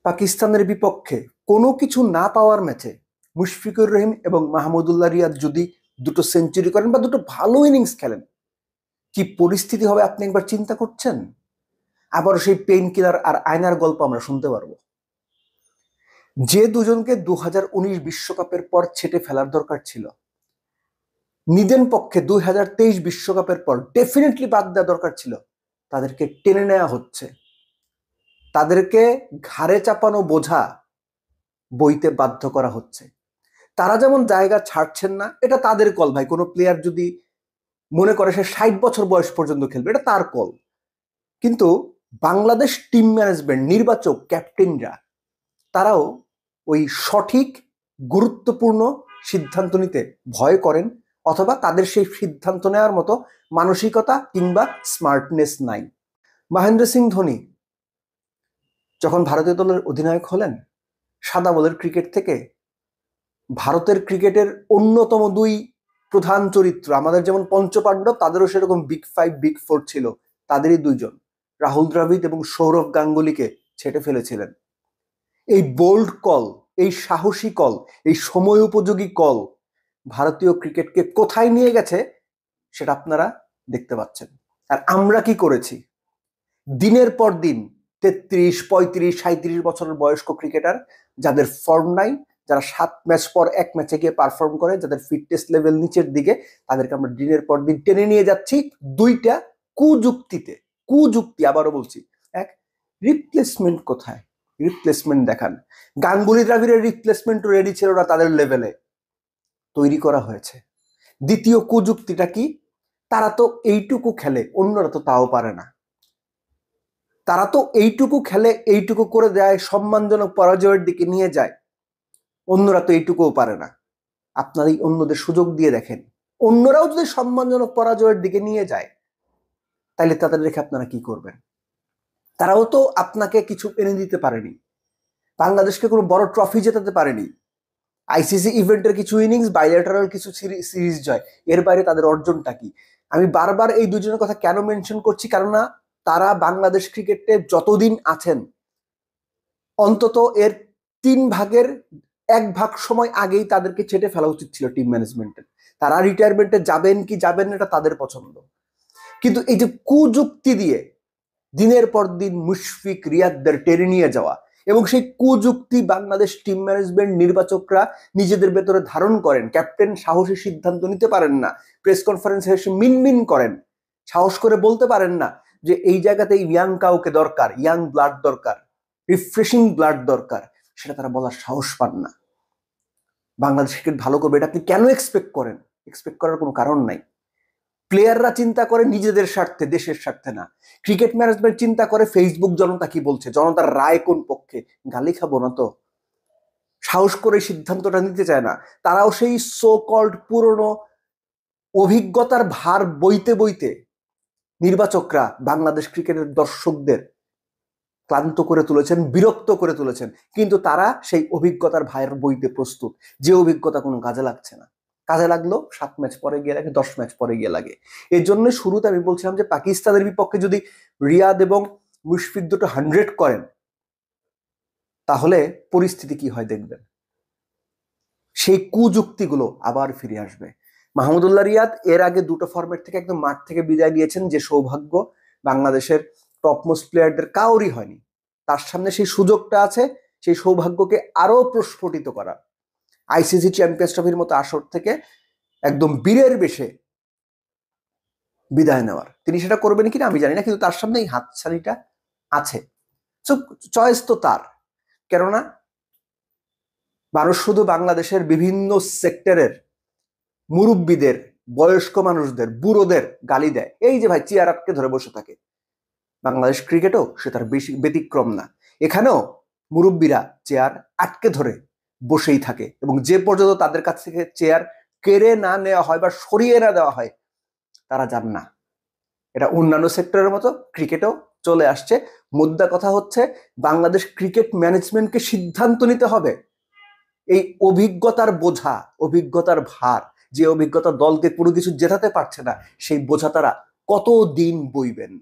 পাকিস্তানের বিপক্ষে কোনো কিছু না পাওয়ার ম্যাচে মুশফিকুর রহিম এবং মাহমুদুল্লাহ রিয়াদ যদি দুটো সেঞ্চুরি করেন বা দুটো ভালো ইনিংস খেলেন, কি পরিস্থিতি হবে আপনি একবার চিন্তা করছেন? আবার সেই পেইন কিলার আর আয়নার গল্প আমরা শুনতে পারবো। যে দুজনকে 2019 বিশ্বকাপের পর ছেটে ফেলার দরকার ছিল, নিদেন পক্ষে 2023 বিশ্বকাপের পর ডেফিনেটলি বাদ দেওয়া দরকার ছিল, তাদেরকে টেনে নেওয়া হচ্ছে। তাদেরকে ঘাড়ে চাপানো বোঝা বইতে বাধ্য করা হচ্ছে। তারা যেমন জায়গা ছাড়ছেন না, এটা তাদের কল ভাই। কোনো প্লেয়ার যদি মনে করে সে 60 বছর বয়স পর্যন্ত খেলবে, এটা তার কল। কিন্তু বাংলাদেশ টিম ম্যানেজমেন্ট, নির্বাচক, ক্যাপ্টেনরা তারাও ওই সঠিক গুরুত্বপূর্ণ সিদ্ধান্ত নিতে ভয় করেন, অথবা তাদের সেই সিদ্ধান্ত নেওয়ার মতো মানসিকতা কিংবা স্মার্টনেস নাই। মহেন্দ্র সিং ধোনি যখন ভারতীয় দলের অধিনায়ক হলেন, সাদা বলের ক্রিকেট থেকে ভারতের ক্রিকেটের অন্যতম দুই প্রধান চরিত্র, আমাদের যেমন পঞ্চপাণ্ডব, তাদেরও সেরকম বিগ ফাইভ বিগ ফোর ছিল, তাদেরই দুইজন, রাহুল দ্রাবিড় এবং সৌরভ গাঙ্গুলিকে ছেটে ফেলেছিলেন। এই বোল্ড কল, এই সাহসী কল, এই সময় উপযোগী কল ভারতীয় ক্রিকেটকে কোথায় নিয়ে গেছে সেটা আপনারা দেখতে পাচ্ছেন। আর আমরা কি করেছি? দিনের পর দিন 33, 35, 37 বছরের বয়স্ক ক্রিকেটার যাদের ফর্ম নাই, যারা 7 ম্যাচ পর এক ম্যাচে গিয়ে পারফর্ম করে, যাদের ফিটনেস লেভেল নিচের দিকে, তাদেরকে আমরা দিনের পর দিন টেনে নিয়ে যাচ্ছি দুইটা কুযুক্তিতে। কুযুক্তি, আবারও বলছি। এক, রিপ্লেসমেন্ট কোথায়? রিপ্লেসমেন্ট দেখান। গাঙ্গুলি দ্রাবিড়ের রিপ্লেসমেন্ট রেডি ছিল না তাদের লেভেলে, তৈরি করা হয়েছে। দ্বিতীয় কুযুক্তিটা কি? তারা তো এইটুকু খেলে, অন্যরা তো তাও পারে না। তারা তো এইটুকু খেলে, এইটুকু করে দেয়, সম্মানজনক পরাজয়ের দিকে নিয়ে যায়, অন্যরা তো এইটুকুও পারে না। আপনারা এই অন্যদের সুযোগ দিয়ে দেখেন, অন্যরাও যদি সম্মানজনক পরাজয়ের দিকে নিয়ে যায়, তাহলে তাদের রেখে আপনারা কি করবেন? তারাও তো আপনাকে কিছু এনে দিতে পারেনি, বাংলাদেশকে কোনো বড় ট্রফি জেতাতে পারেনি, আইসিসি ইভেন্টের কিছু ইনিংস, বাইলেটারাল কিছু সিরিজ জয়, এর বাইরে তাদের অর্জনটা কি? আমি বারবার এই দুজনের কথা কেন মেনশন করছি? কারণ তারা বাংলাদেশ ক্রিকেটে যতদিন আছেন, অন্তত এর 1/3 সময় আগেই তাদেরকে ছেটে ফেলা উচিত ছিল টিম ম্যানেজমেন্টের। তারা রিটায়ারমেন্টে যাবেন কি যাবেন না এটা তাদের পছন্দ, কিন্তু এই যে কুযুক্তি দিয়ে দিনের পর দিন মুশফিক, রিয়াদদের টেনে নিয়ে যাওয়া, এবং সেই কুযুক্তি বাংলাদেশ টিম ম্যানেজমেন্ট, নির্বাচকরা নিজেদের ভেতরে ধারণ করেন। ক্যাপ্টেন সাহসী সিদ্ধান্ত নিতে পারেন না, প্রেস কনফারেন্সে এসে মিনমিন করেন, সাহস করে বলতে পারেন না যে এই জায়গাতে ইয়াং কাউকে দরকার, ইয়াং ব্লাড দরকার, রিফ্রেশিং ব্লাড দরকার, সেটা তারা বলার সাহস পান না। বাংলাদেশ ক্রিকেট ভালো করবে এটা আপনি কেন এক্সপেক্ট করেন? এক্সপেক্ট করার কোনো কারণ নাই। প্লেয়াররা চিন্তা করে নিজেদের স্বার্থে, দেশের স্বার্থে না। ক্রিকেট ম্যানেজমেন্ট চিন্তা করে ফেসবুক জনতা কি বলছে, জনতার রায় কোন পক্ষে। গালি খাবো না তো, সাহস করে সিদ্ধান্তটা নিতে চায় না। তারাও সেই সো কল্ড পুরনো অভিজ্ঞতার ভার বইতে বইতে নির্বাচকরা বাংলাদেশ ক্রিকেটের দর্শকদের ক্লান্ত করে তুলেছেন, বিরক্ত করে তুলেছেন, কিন্তু তারা সেই অভিজ্ঞতার ভার বইতে প্রস্তুত। যে অভিজ্ঞতা কোনো কাজে লাগছে না, কাজে লাগলো 7 ম্যাচ পরে গিয়ে লাগে, 10 ম্যাচ পরে গিয়ে লাগে। এর জন্য শুরুতে আমি বলছিলাম যে পাকিস্তানের বিপক্ষে যদি রিয়াদ এবং মুশফিক দুটো 100 করেন, তাহলে পরিস্থিতি কি হয় দেখবেন। সেই কুযুক্তিগুলো আবার ফিরে আসবে। মাহমুদুল্লাহ রিয়াদ এর আগে দুটো ফরম্যাট থেকে একদম মাঠ থেকে বিদায় নিয়েছেন, যে সৌভাগ্য বাংলাদেশের টপমোস্ট প্লেয়ারদের কাউরই হয়নি। তার সামনে সেই সুযোগটা আছে, সেই সৌভাগ্যকে আরো প্রস্ফুটিত করা, আইসিসি চ্যাম্পিয়ন্স ট্রফির মতো আসর থেকে একদম বীরের বেশে বিদায় নেওয়ার। তিনি সেটা করবেন কিনা আমি জানি না, কিন্তু তার সামনে এই হাতছানিটা আছে। চয়েস তো তার। কেননা মানুষ শুধু বাংলাদেশের বিভিন্ন সেক্টরের মুরব্বীদের, বয়স্ক মানুষদের, বুড়োদের গালি দেয়, এই যে ভাই চেয়ার আটকে ধরে বসে থাকে। বাংলাদেশ ক্রিকেটও সে তার বেশি ব্যতিক্রম না। এখানেও মুরব্বীরা চেয়ার আটকে ধরে বসেই থাকে, এবং যে পর্যন্ত তাদের কাছ থেকে চেয়ার কেড়ে না নেওয়া হয় বা সরিয়ে না দেওয়া হয়, তারা যান না। এটা অন্যান্য সেক্টরের মতো ক্রিকেটেও চলে আসছে। মুদ্রা কথা হচ্ছে, বাংলাদেশ ক্রিকেট ম্যানেজমেন্টকে সিদ্ধান্ত নিতে হবে। এই অভিজ্ঞতার বোঝা, অভিজ্ঞতার ভার, যে অভিজ্ঞতা দলকে কোনো কিছু জেতাতে পারছে না, সেই বোঝা তারা কতদিন বইবেন?